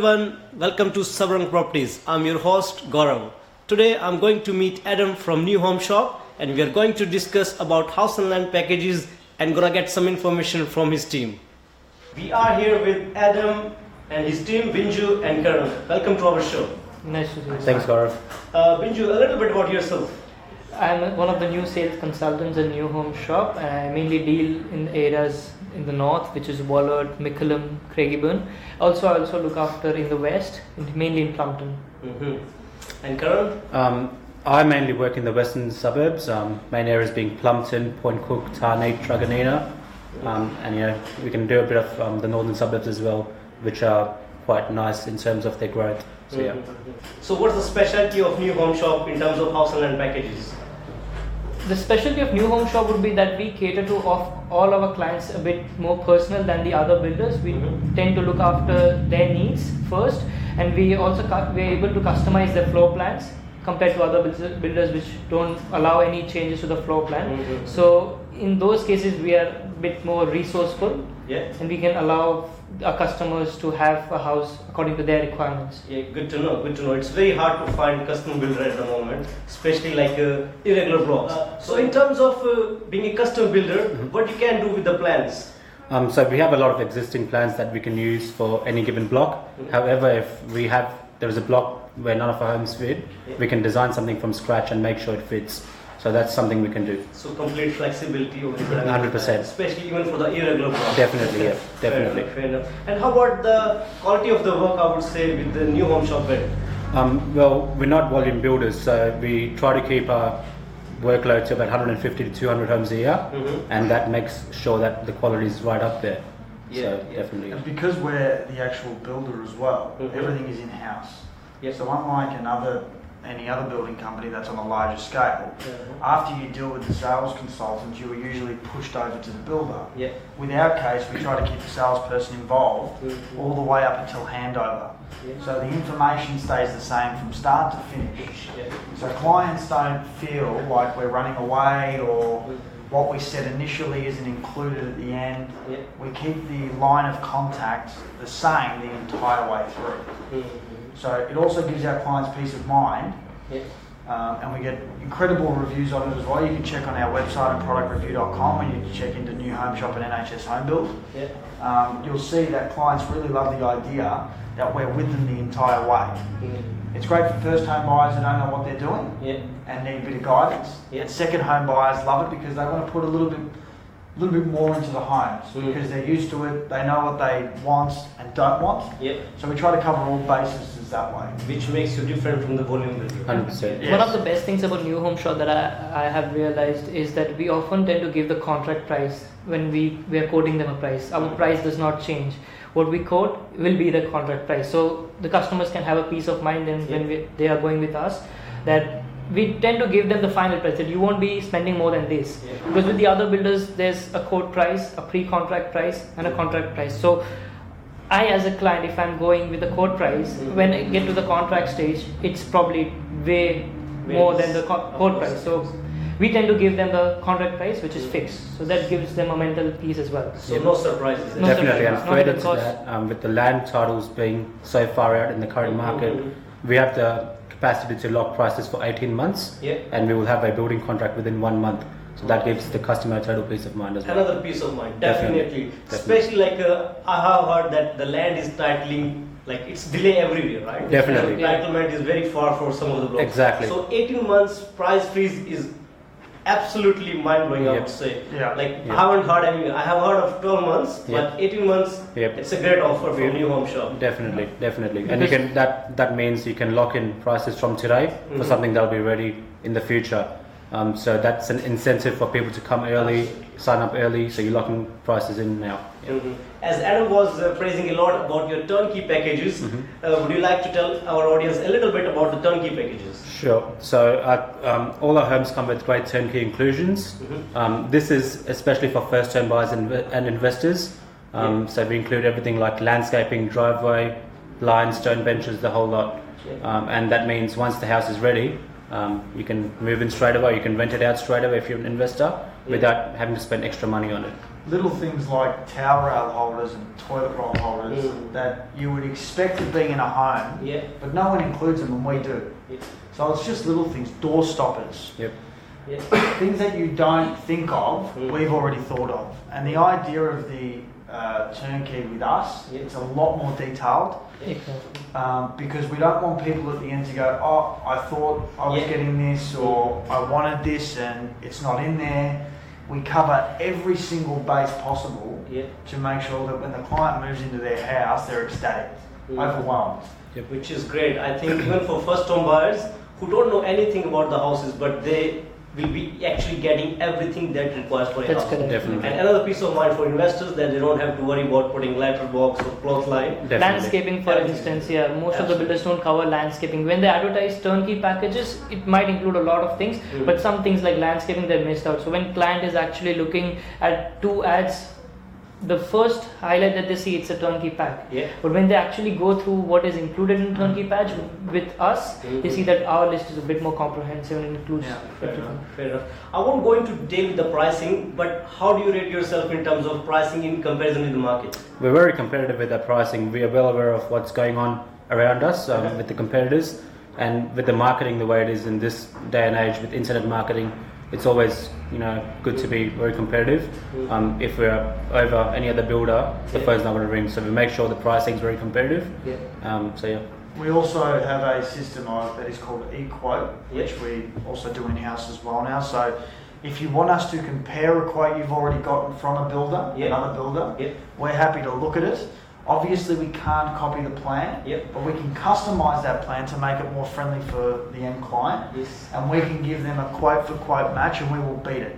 everyone, welcome to Sabrang Properties. I'm your host Gaurav. Today I'm going to meet Adam from New Home Shop and we are going to discuss about house and land packages and gonna get some information from his team. We are here with Adam and his team, Binju and Karan. Welcome to our show. Nice to see you. Thanks, Gaurav. Binju, a little bit about yourself. I'm one of the new sales consultants in New Home Shop, and I mainly deal in areas in the north, which is Wallard, Mickleham, Craigieburn. I also look after in the west, mainly in Plumpton. Mm-hmm. And Karan? I mainly work in the western suburbs, main areas being Plumpton, Point Cook, Tarneit, Truganina, and we can do a bit of the northern suburbs as well, which are quite nice in terms of their growth. So yeah. So what's the specialty of New Home Shop in terms of house and land packages? The specialty of New Home Shop would be that we cater to all our clients a bit more personal than the other builders. We tend to look after their needs first, and we are able to customize their floor plans compared to other builders which don't allow any changes to the floor plan. So in those cases we are a bit more resourceful, and we can allow our customers to have a house according to their requirements. Yeah, good to know. It's very hard to find custom builder at the moment, especially like irregular blocks. So in terms of being a custom builder, what you can do with the plans? So we have a lot of existing plans that we can use for any given block. However, if there is a block where none of our homes fit, we can design something from scratch and make sure it fits. So that's something we can do. So complete flexibility over the 100%. Especially even for the irregular blocks. Definitely, yeah. Definitely. Fair enough. And how about the quality of the work, I would say, with the New Home Shop bed? Well, we're not volume builders, so we try to keep our workload to about 150 to 200 homes a year, and that makes sure that the quality is right up there. Definitely. And because we're the actual builder as well, everything is in-house. So unlike any other building company that's on a larger scale, after you deal with the sales consultant, you are usually pushed over to the builder. With our case, we try to keep the salesperson involved all the way up until handover. So the information stays the same from start to finish. So clients don't feel like we're running away or what we said initially isn't included at the end. We keep the line of contact the same the entire way through. So it also gives our clients peace of mind, and we get incredible reviews on it as well. You can check on our website at productreview.com when you check into New Home Shop and NHS Home Build. You'll see that clients really love the idea that we're with them the entire way. It's great for first home buyers who don't know what they're doing and need a bit of guidance. And second home buyers love it because they want to put a little bit more into the homes because they're used to it, they know what they want and don't want. So we try to cover all bases that way. Which makes you different from the volume builder. 100%. One of the best things about New Home Shop that I have realized is that we often tend to give the contract price when we are quoting them a price. Our price does not change. What we quote will be the contract price. So the customers can have a peace of mind when they are going with us, that we tend to give them the final price, that you won't be spending more than this. Because with the other builders, there's a quote price, a pre-contract price and a contract price. So I, as a client, if I'm going with the quote price, when I get to the contract stage, it's probably way more than the quote price. So we tend to give them the contract price, which is fixed. So that gives them a mental peace as well. So no surprises. Definitely, and further to that, with the land titles being so far out in the current market, we have the capacity to lock prices for 18 months, and we will have a building contract within 1 month. So that gives the customer a total peace of mind as well. Another peace of mind, definitely. Especially like I have heard that the land is titling, like it's delay everywhere, right? Definitely. Entitlement is very far for some of the blocks. Exactly. So 18 months price freeze is absolutely mind-blowing, I would say. I haven't heard any. I have heard of 12 months, but 18 months, it's a great offer for New Home Shop. Definitely. And you can that means you can lock in prices from today for something that'll be ready in the future. So that's an incentive for people to come early, sign up early, so you're locking prices in now. As Adam was praising a lot about your turnkey packages, would you like to tell our audience a little bit about the turnkey packages? Sure. So all our homes come with great turnkey inclusions. This is especially for first home buyers and investors. So we include everything like landscaping, driveway, blinds, stone benches, the whole lot. And that means once the house is ready, you can move in straight away, you can rent it out straight away if you're an investor without having to spend extra money on it. little things like towel rail holders and toilet roll holders that you would expect to be in a home, but no one includes them, and we do. So it's just little things, door stoppers. Things that you don't think of, we've already thought of. And the idea of the turnkey with us, it's a lot more detailed. Because we don't want people at the end to go, oh, I thought I was getting this, or I wanted this and it's not in there. We cover every single base possible to make sure that when the client moves into their house, they're ecstatic, overwhelmed. Which is great. I think even for first home buyers who don't know anything about the houses, but they will be actually getting everything that requires for a house. Correct. Definitely. And another peace of mind for investors that they don't have to worry about putting letterbox or clothesline. Definitely. Landscaping, for instance, most of the builders don't cover landscaping. When they advertise turnkey packages, it might include a lot of things, but some things like landscaping they're missed out. So when client is actually looking at 2 ads, the first highlight that they see, it's a turnkey pack. But when they actually go through what is included in turnkey pack with us, they see that our list is a bit more comprehensive and includes everything. Fair enough. I won't go into detail with the pricing, but how do you rate yourself in terms of pricing in comparison with the market? We're very competitive with our pricing. We are well aware of what's going on around us with the competitors, and with the marketing the way it is in this day and age with internet marketing. It's always, good to be very competitive. If we're over any other builder, the phone's not going to ring. So we make sure the pricing is very competitive. We also have a system that is called eQuote, which we also do in-house as well now. So if you want us to compare a quote you've already gotten from a builder, another builder, we're happy to look at it. Obviously, we can't copy the plan, but we can customise that plan to make it more friendly for the end client. And we can give them a quote for quote match, and we will beat it.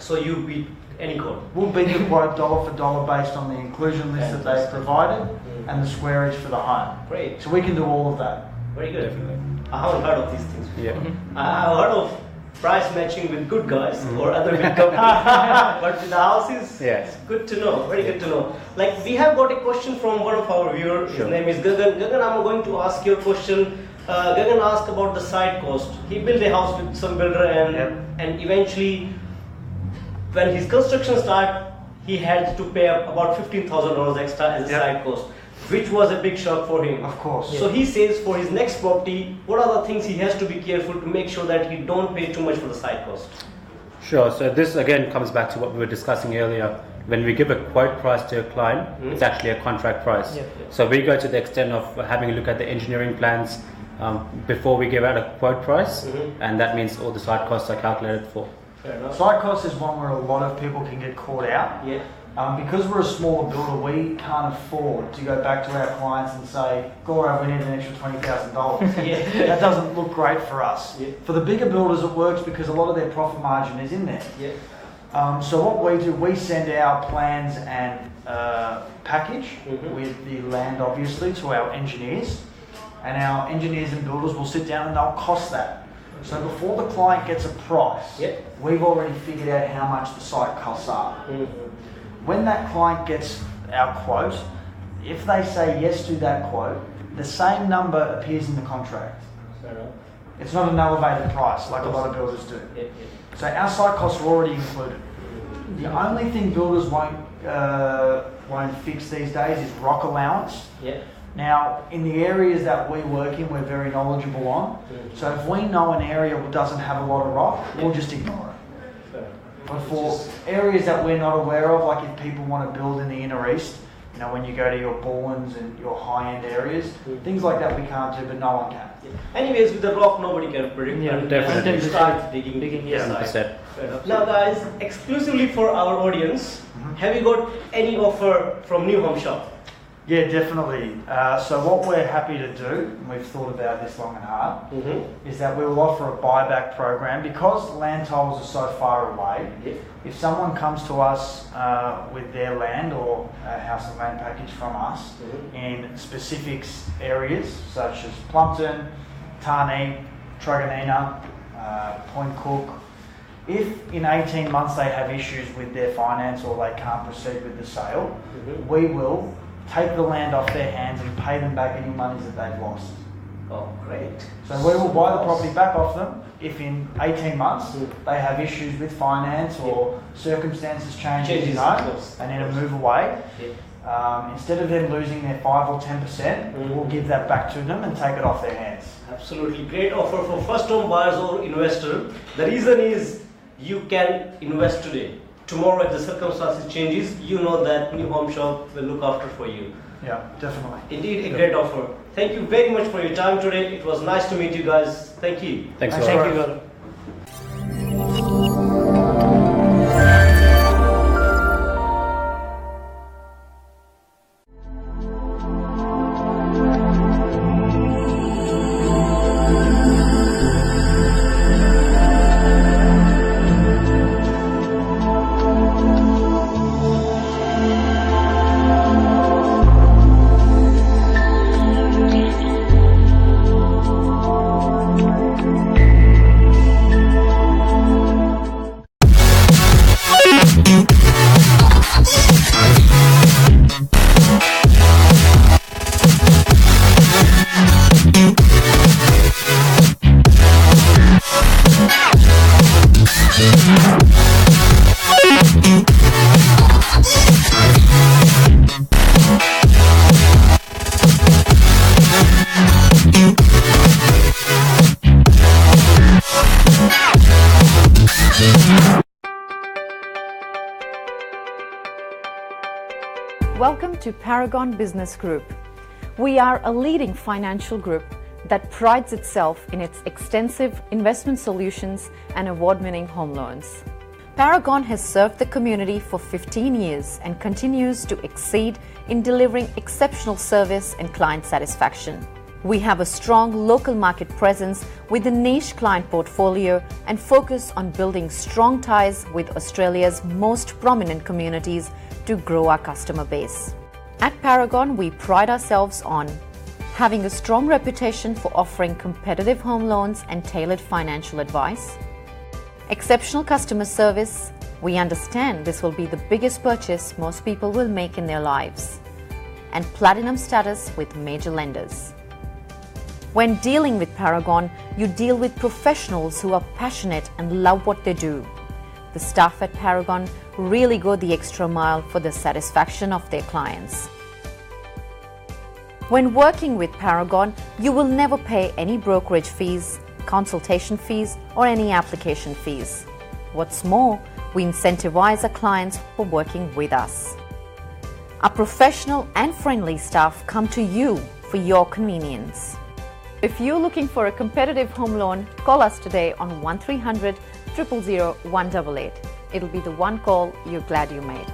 So you beat any quote? We'll beat the quote dollar for dollar based on the inclusion list that they've provided and the squareage for the home. Great. So we can do all of that. Very good. Definitely. I haven't heard of these things. Yeah. I've heard of price matching with good guys or other big companies, but with the houses, it's good to know, very good to know. Like, we have got a question from one of our viewers. His name is Gagan. Gagan, I'm going to ask your question. Gagan asked about the site cost. He built a house with some builder, and eventually when his construction started, he had to pay about $15,000 extra as a site cost, which was a big shock for him. Of course. So he says for his next property, what are the things he has to be careful to make sure that he don't pay too much for the site cost? Sure. So this again comes back to what we were discussing earlier. When we give a quote price to a client, it's actually a contract price. So we go to the extent of having a look at the engineering plans before we give out a quote price, and that means all the site costs are calculated for. Fair enough. Site cost is one where a lot of people can get caught out. Because we're a smaller builder, we can't afford to go back to our clients and say, Gaurav, we need an extra $20,000. That doesn't look great for us. For the bigger builders, it works because a lot of their profit margin is in there. So what we do, we send our plans and package with the land, obviously, to our engineers. And our engineers and builders will sit down and they'll cost that. So before the client gets a price, we've already figured out how much the site costs are. When that client gets our quote, if they say yes to that quote, the same number appears in the contract. It's not an elevated price like a lot of builders do. So our site costs are already included. The only thing builders won't fix these days is rock allowance. Now, in the areas that we work in, we're very knowledgeable on. So if we know an area doesn't have a lot of rock, we'll just ignore it. But for areas that we're not aware of, like if people want to build in the inner east, when you go to your Ballins and your high-end areas, things like that we can't do, but no one can. Anyways, with the rock, nobody can predict. Definitely. Until you start digging inside. Now, guys, exclusively for our audience, have you got any offer from New Home Shop? Yeah, definitely. So what we're happy to do, and we've thought about this long and hard, is that we will offer a buyback program because land titles are so far away. If someone comes to us with their land or a house and land package from us in specific areas such as Plumpton, Tarnee, Truganina, Point Cook, if in 18 months they have issues with their finance or they can't proceed with the sale, we will take the land off their hands and pay them back any monies that they've lost. Oh, great. So we will buy the property back off them if in 18 months they have issues with finance or circumstances change, Changes, you of know, course. they need to move away. Yeah. Instead of them losing their 5 or 10%, we'll give that back to them and take it off their hands. Absolutely great offer for first home buyers or investor. The reason is you can invest today. Tomorrow if the circumstances changes, you know that New Home Shop will look after for you. Yeah, definitely. Indeed, a great offer. Thank you very much for your time today. It was nice to meet you guys. Thank you. Thanks a lot. Thank you, Gaurav. Welcome to Paragon Business Group. We are a leading financial group that prides itself in its extensive investment solutions and award-winning home loans. Paragon has served the community for 15 years and continues to exceed in delivering exceptional service and client satisfaction. We have a strong local market presence with a niche client portfolio and focus on building strong ties with Australia's most prominent communities to grow our customer base. At Paragon, we pride ourselves on having a strong reputation for offering competitive home loans and tailored financial advice, exceptional customer service. We understand this will be the biggest purchase most people will make in their lives, and platinum status with major lenders. When dealing with Paragon, you deal with professionals who are passionate and love what they do. The staff at Paragon really go the extra mile for the satisfaction of their clients. When working with Paragon, you will never pay any brokerage fees, consultation fees, or any application fees. What's more, we incentivize our clients for working with us. Our professional and friendly staff come to you for your convenience. If you're looking for a competitive home loan, call us today on 1300 000 188. It'll be the one call you're glad you made.